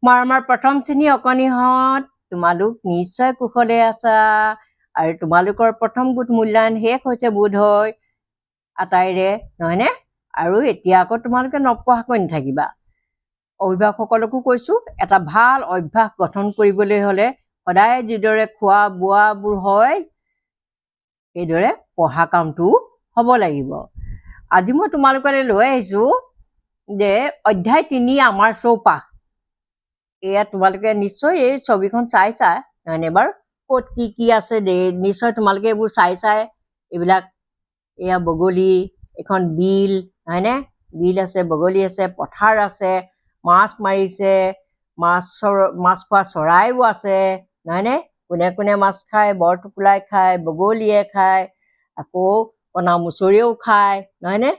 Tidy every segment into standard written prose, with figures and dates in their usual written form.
আমাৰ প্ৰথম শ্ৰেণী অকণিহঁত তোমালোক নিশ্চয় কুশলে আছা আৰু তোমালোকৰ প্ৰথম গোট মূল্যায়ন শেষ হৈছে বোধ হয় আটাইৰে নহয়নে আৰু এতিয়া আকৌ তোমালোকে নপঢ়াকৈ নাথাকিবা অভিভাৱকসকলকো কৈছো এটা ভাল অভ্যাস গঠন কৰিবলৈ হ'লে সদায় যিদৰে খোৱা বোৱাবোৰ হয় সেইদৰে পঢ়া কামটো হ'ব লাগিব আজি মই তোমালোকলৈ লৈ আহিছো যে অধ্যায় 3 আমাৰ চৌপাশ এয়া তোমালোকে নিশ্চয় এই ছবিখন চাইছা নহয়নে বাৰু ক'ত কি আছে নিশ্চয় তোমালোকে এইবোৰ চাই এইবিলাক এয়া বগলী এখন বিল নহয়নে বিল আছে বগলী আছে পথাৰ আছে মাছ মাৰিছে মাছ খোৱা চৰাইও আছে নহয়নে কোনে কোনে মাছ খায় বৰটোকোলাই খায় বগলীয়ে খায় আকৌ কণা মুচৰিয়েও খায় নহয়নে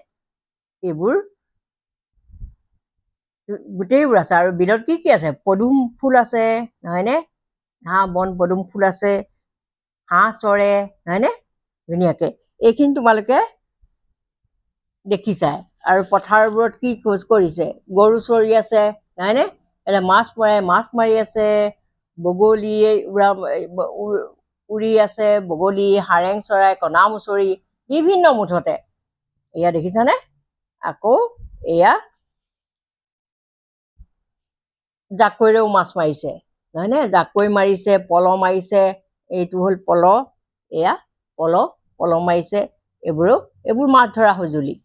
এইবোৰ গোটেইবোৰ আছে আৰু বিলত কি আছে পদুম ফুল আছে নহয়নে ঘাঁহ বন পদুম ফুল আছে হাঁহ চৰে নহয়নে ধুনীয়াকে এইখিনি তোমালোকে দেখিছাই আৰু পথাৰবোৰত কি খোজ কৰিছে গৰু চৰি আছে নহয়নে এটা মাছ মাৰি আছে বগলী উৰি আছে বগলী হাৰেং চৰাই কণা মুচৰি বিভিন্ন মুঠতে এয়া দেখিছানে আকৌ এয়া জাকৈৰেও মাছ মাৰিছে নহয়নে জাকৈ মাৰিছে পল মাৰিছে এইটো হ'ল পল এয়া পল মাৰিছে এইবোৰ মাছ ধৰা সঁজুলি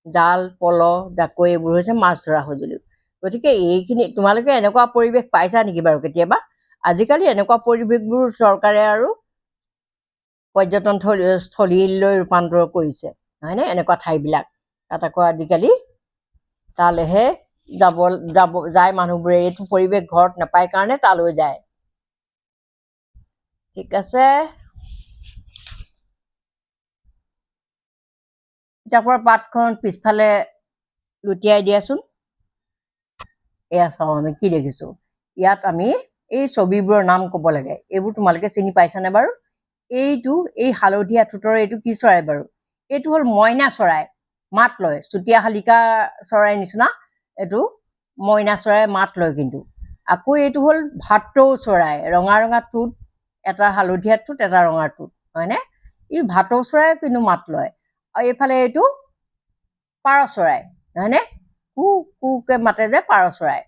জাল পল জাকৈ এইবোৰ হৈছে মাছ ধৰা সঁজুলি গতিকে এইখিনি তোমালোকে এনেকুৱা পৰিৱেশ পাইছা নেকি বাৰু কেতিয়াবা আজিকালি এনেকুৱা পৰিৱেশবোৰ চৰকাৰে আৰু পৰ্যটন স্থলীলৈ ৰূপান্তৰ কৰিছে নহয়নে এনেকুৱা ঠাইবিলাক তাত আকৌ আজিকালি তালৈহে যায় মানুহবোৰে এইটো পৰিৱেশ ঘৰত নাপায় কাৰণে তালৈ যায় ঠিক আছে কিতাপৰ পাতখন পিছফালে লুটিয়াই দিয়াচোন এয়া চাওঁ আমি কি দেখিছো ইয়াত আমি এই ছবিবোৰৰ নাম ক'ব লাগে এইবোৰ তোমালোকে চিনি পাইছানে বাৰু এই হালধীয়া ঠোঁটৰ এইটো কি চৰাই বাৰু এইটো হ'ল মইনা চৰাই মাত লয় চুতীয়া শালিকা চৰাইৰ নিচিনা এইটো মইনা চৰাই মাত লয় কিন্তু আকৌ এইটো হ'ল ভাটৌ চৰাই ৰঙা ঠোঁট এটা হালধীয়া ঠোঁট এটা ৰঙা ঠোঁট হয়নে ই ভাটৌ চৰাই কিন্তু মাত লয় আৰু এইফালে এইটো পাৰ চৰাই নহয়নে কুকে মাতে যে পাৰ চৰাই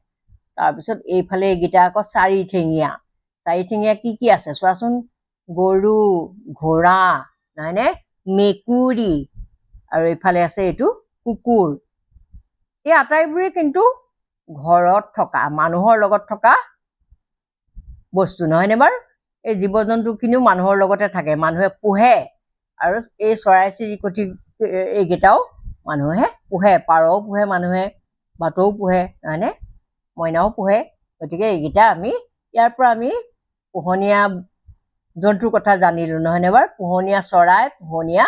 তাৰপিছত এইফালে এইকেইটা আকৌ চাৰিঠেঙীয়া কি আছে চোৱাচোন গৰু ঘোঁৰা নহয়নে মেকুৰী আৰু এইফালে আছে এইটো কুকুৰ এই আটাইবোৰে কিন্তু ঘৰত থকা মানুহৰ লগত থকা বস্তু নহয়নে বাৰু এই জীৱ জন্তুখিনিও মানুহৰ লগতে থাকে মানুহে পোহে আৰু এই চৰাই চিৰিকটি এইকেইটাও মানুহে পোহে পাৰও পোহে মানুহে ভাটৌও পোহে নহয়নে মইনাও পোহে গতিকে এইকেইটা আমি ইয়াৰ পৰা আমি পোহনীয়া জন্তুৰ কথা জানিলো নহয়নে বাৰু পোহনীয়া চৰাই পোহনীয়া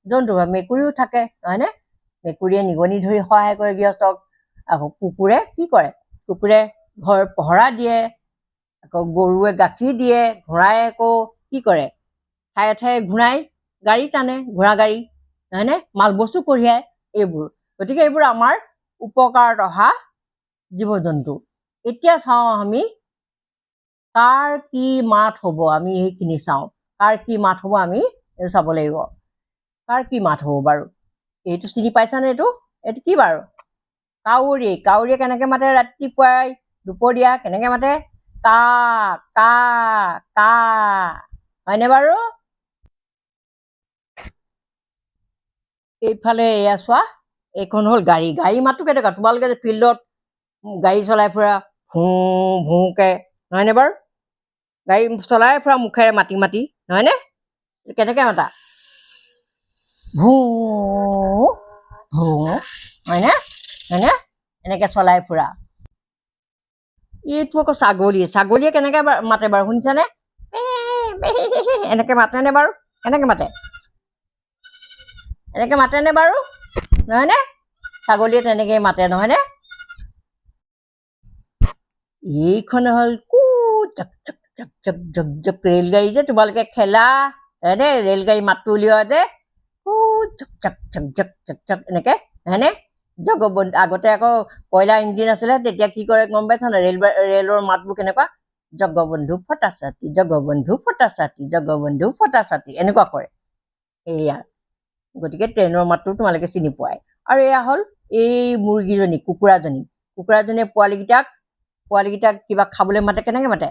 জন্তু মেকুৰীও থাকে নহয়নে মেকুৰীয়ে নিগনি ধৰি সহায় কৰে গৃহস্থক আকৌ কুকুৰে কি কৰে কুকুৰে ঘৰ পহৰা দিয়ে আকৌ গৰুৱে গাখীৰ দিয়ে ঘোঁৰাই আকৌ কি কৰে ঠায়ে ঠায়ে ঘূৰাই গাড়ী টানে ঘোঁৰা গাড়ী নহয়নে মাল বস্তু কঢ়িয়ায় এইবোৰ গতিকে এইবোৰ আমাৰ উপকাৰত অহা জীৱ জন্তু এতিয়া চাওঁ আমি কাৰ কি মাত হ'ব আমি সেইখিনি চাওঁ কাৰ কি মাত হ'ব আমি চাব লাগিব কাৰ কি মাত হ'ব বাৰু এইটো চিনি পাইছানে এইটো কি বাৰু কাউৰীয়ে কেনেকে মাতে ৰাতিপুৱাই দুপৰীয়া কেনেকে মাতে কা কা কা হয়নে বাৰু এইফালে এয়া চোৱা এইখন হ'ল গাড়ী মাতটো কেনেকুৱা তোমালোকে যে ফিল্ডত গাড়ী চলাই ফুৰা ভোঁকে নহয়নে বাৰু গাড়ী চলাই ফুৰা মুখেৰে মাতি নহয়নে কেনেকে মাতা হয়নে এনেকে চলাই ফুৰা এইটো আকৌ ছাগলীয়ে কেনেকে মাতে বাৰু শুনিছানে এনেকে মাতেনে বাৰু এনেকে মাতেনে বাৰু নহয়নে ছাগলীয়ে তেনেকেই মাতে নহয়নে এইখন হ'ল ৰেলগাড়ী যে তোমালোকে খেলা হয়নে ৰেলগাড়ী মাতটো উলিওৱা যে এনেকে হয়নে জগবন্ধু আগতে আকৌ কয়লা ইঞ্জিন আছিলে, তেতিয়া কি কৰে গম পাইছা না, ৰেলৰ মাতবোৰ কেনেকুৱা, জগবন্ধু ফটা ছাতি, জগবন্ধু ফটা ছাতি, জগবন্ধু ফটা ছাতি, এনেকুৱা কৰে। এয়া গতিকে ট্ৰেইনৰ মাতটো তোমালোকে চিনি পোৱাই। আৰু এয়া হ'ল এই মুৰ্গীজনী, কুকুৰাজনীয়ে পোৱালীকেইটাক কিবা খাবলৈ মাতে, কেনেকে মাতে,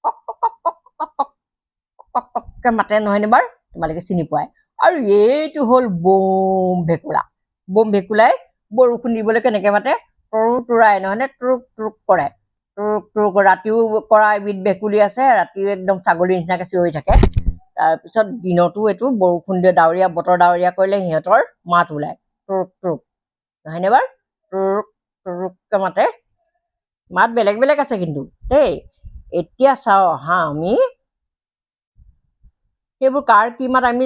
কক কক কক কক কক কক কক কককে মাতে, নহয়নে বাৰু, তোমালোকে চিনি পোৱাই। আৰু এইটো হ'ল বোম ভেকুলাই বৰষুণ দিবলৈ কেনেকে মাতে, তৰু তৰাই, নহয়নে, টুৰুক টুৰুক কৰে, টুৰুক টুৰুক। ৰাতিও কৰা এবিধ ভেকুলী আছে, ৰাতিও একদম ছাগলীৰ নিচিনাকে চিঞৰি থাকে। তাৰপিছত দিনতো এইটো বৰষুণ দিয়ে, ডাৱৰীয়া কৰিলে সিহঁতৰ মাত ওলায়, টুৰুক টুৰুক, নহয়নে বাৰু, টুৰুক টুৰুককে মাতে। মাত বেলেগ বেলেগ আছে কিন্তু দেই। এতিয়া চাওঁ অহা আমি সেইবোৰ কাৰ কি মাত আমি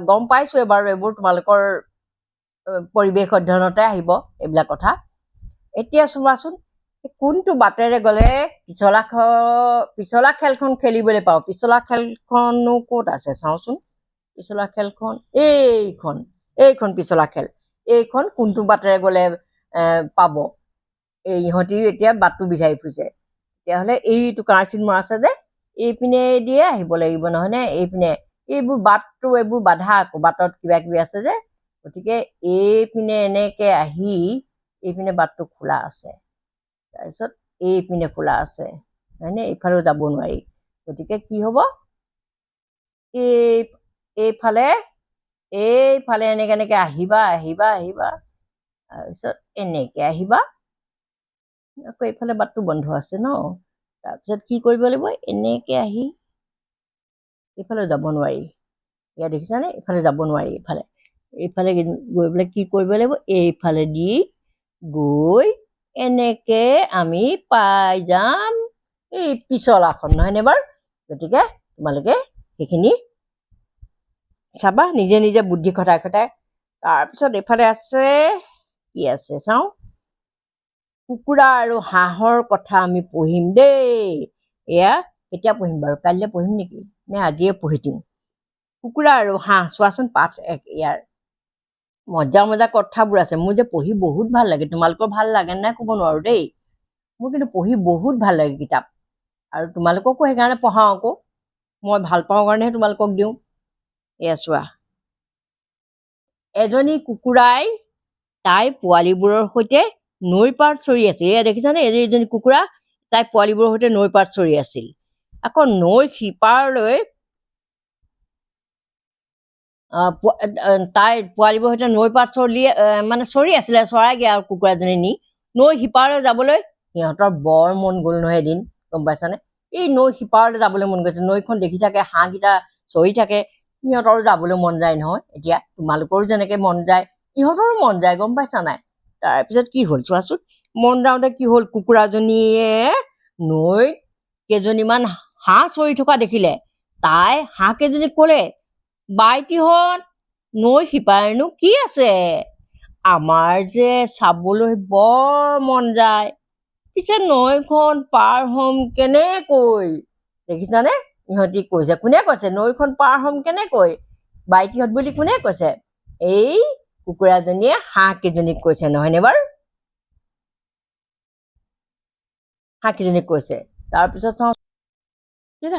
গম পাইছোৱে বাৰু, এইবোৰ তোমালোকৰ পৰিৱেশ অধ্যয়নতে আহিব এইবিলাক কথা। এতিয়া চোৱাচোন, কোনটো বাটেৰে গ'লে পিছলা খেলখন খেলিবলৈ পাওঁ। পিছলা খেলখনো ক'ত আছে চাওঁচোন, পিছলা খেলখন এইখন পিছলা খেল, এইখন কোনটো বাটেৰে গ'লে পাব। ইহঁতি এতিয়া বাটটো বিচাৰি ফুৰিছে। তেতিয়াহ'লে এইটো কাঁড়চিত মৰা আছে যে, এইপিনে দিয়ে আহিব লাগিব, নহয়নে, এইপিনে এইবোৰ বাধা, আকৌ বাটত কিবা কিবি আছে যে, গতিকে এইপিনে এনেকে আহি এইপিনে বাটটো খোলা আছে, তাৰপিছত এইপিনে খোলা আছে, হয়নে, এইফালেও যাব নোৱাৰি। গতিকে কি হ'ব, এইফালে এনেকে আহিবা, তাৰপিছত এনেকে আহিবা, আকৌ এইফালে বাটটো বন্ধ আছে ন, তাৰপিছত কি কৰিব লাগিব, এনেকে আহি এইফালে যাব নোৱাৰি, ইয়াত দেখিছানে, এইফালে যাব নোৱাৰি, এইফালে গৈ পেলাই কি কৰিব লাগিব, এইফালেদি গৈ এনেকে আমি পাই যাম এই পিছলাখন, নহয়নে বাৰু। গতিকে তোমালোকে সেইখিনি চাবা, নিজে নিজে বুদ্ধি খটাই। তাৰপিছত এইফালে আছে, কি আছে চাওঁ, কুকুৰা আৰু হাঁহৰ কথা আমি পঢ়িম দেই। এয়া কেতিয়া পঢ়িম বাৰু, কাইলৈ পঢ়িম নেকি, নে আজিয়ে পঢ়ি দিওঁ। কুকুৰা আৰু হাঁহ, চোৱাচোন পাঠ 1, ইয়াৰ মজা কথাবোৰ আছে। মোৰ যে পঢ়ি বহুত ভাল লাগে, তোমালোকৰ ভাল লাগে নাই ক'ব নোৱাৰো দেই, মোৰ কিন্তু পঢ়ি বহুত ভাল লাগে কিতাপ। আৰু তোমালোককো সেইকাৰণে পঢ়াওঁ, আকৌ মই ভাল পাওঁ কাৰণেহে তোমালোকক দিওঁ। এয়া চোৱা, এজনী কুকুৰাই তাইৰ পোৱালীবোৰৰ সৈতে নৈৰ পাৰত চৰি আছিল। এয়া দেখিছানে, এইজনী কুকুৰা তাইৰ পোৱালীবোৰৰ সৈতে নৈৰ পাৰত চৰি আছিল। আকৌ নৈৰ সিপাৰলৈ তাই পোৱালীবোৰৰ সৈতে নৈৰ পাৰত চৰি আছিলে, চৰাইগে আৰু কুকুৰাজনী নি নৈ সিপাৰলৈ যাবলৈ সিহঁতৰ বৰ মন গ'ল নহয় এদিন, গম পাইছানে, এই নৈ সিপাৰলৈ যাবলৈ মন গৈছে। নৈখন দেখি থাকে, হাঁহকেইটা চৰি থাকে, সিহঁতৰো যাবলৈ মন যায় নহয়। এতিয়া তোমালোকৰো যেনেকে মন যায়, ইহঁতৰো মন যায়, গম পাইছা নাই। তাৰপিছত কি হ'ল চোৱাচোন, মন যাওঁতে কি হ'ল, কুকুৰাজনীয়ে নৈত কেইজনীমান হাঁহ চৰি থকা দেখিলে। তাই হাঁহ কেইজনীক ক'লে, বাইটিহঁত, নৈ সিপাৰেনো কি আছে, আমাৰ যে চাবলৈ বৰ মন যায়, পিছে নৈখন পাৰ হ'ম কেনেকৈ। দেখিছানে, ইহঁতি কৈছে, কোনে কৈছে, নৈখন পাৰ হ'ম কেনেকৈ, বাইটিহঁত বুলি কোনে কৈছে, এই কুকুৰাজনীয়ে হাঁহ কেইজনীক কৈছে, নহয়নে বাৰু, হাঁহ কেইজনীক কৈছে। তাৰপিছত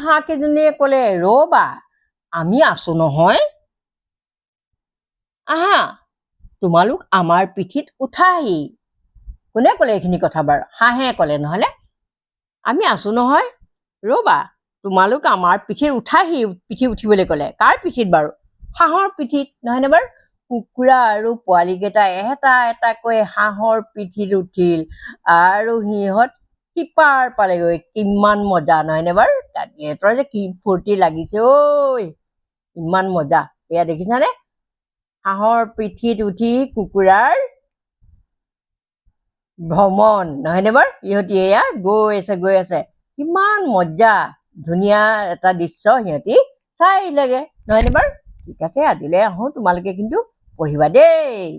হাঁহ কেইজনীয়ে ক'লে, ৰ'বা, আমি আছো নহয়, আহা তোমালোক আমাৰ পিঠিত উঠাহি। কোনে ক'লে এইখিনি কথা বাৰু, হাঁহে ক'লে, নহ'লে আমি আছো নহয়, ৰ'বা, তোমালোক আমাৰ পিঠিত উঠাহি। পিঠি উঠিবলৈ ক'লে, কাৰ পিঠিত বাৰু, হাঁহৰ পিঠিত, নহয়নে বাৰু। কুকুৰা আৰু পোৱালীকেইটা এটা এটাকৈ হাঁহৰ পিঠিত উঠিল, আৰু সিহঁত সিপাৰ পালেগৈ। কিমান মজা, নহয়নে বাৰু, সিহঁতৰ যে কি ফূৰ্তি লাগিছে ঐ, ইমান মজা। এয়া দেখিছানে, হাঁহৰ পিঠিত উঠি কুকুৰাৰ ভ্ৰমণ, নহয়নে বাৰু, ইহঁতি এয়া গৈ আছে, কিমান মজা ধুনীয়া এটা দৃশ্য সিহঁতি চাই আহিলেগে, নহয়নে বাৰু। ঠিক আছে, আজিলৈ আহোঁ, তোমালোকে কিন্তু পঢ়িবা দেই।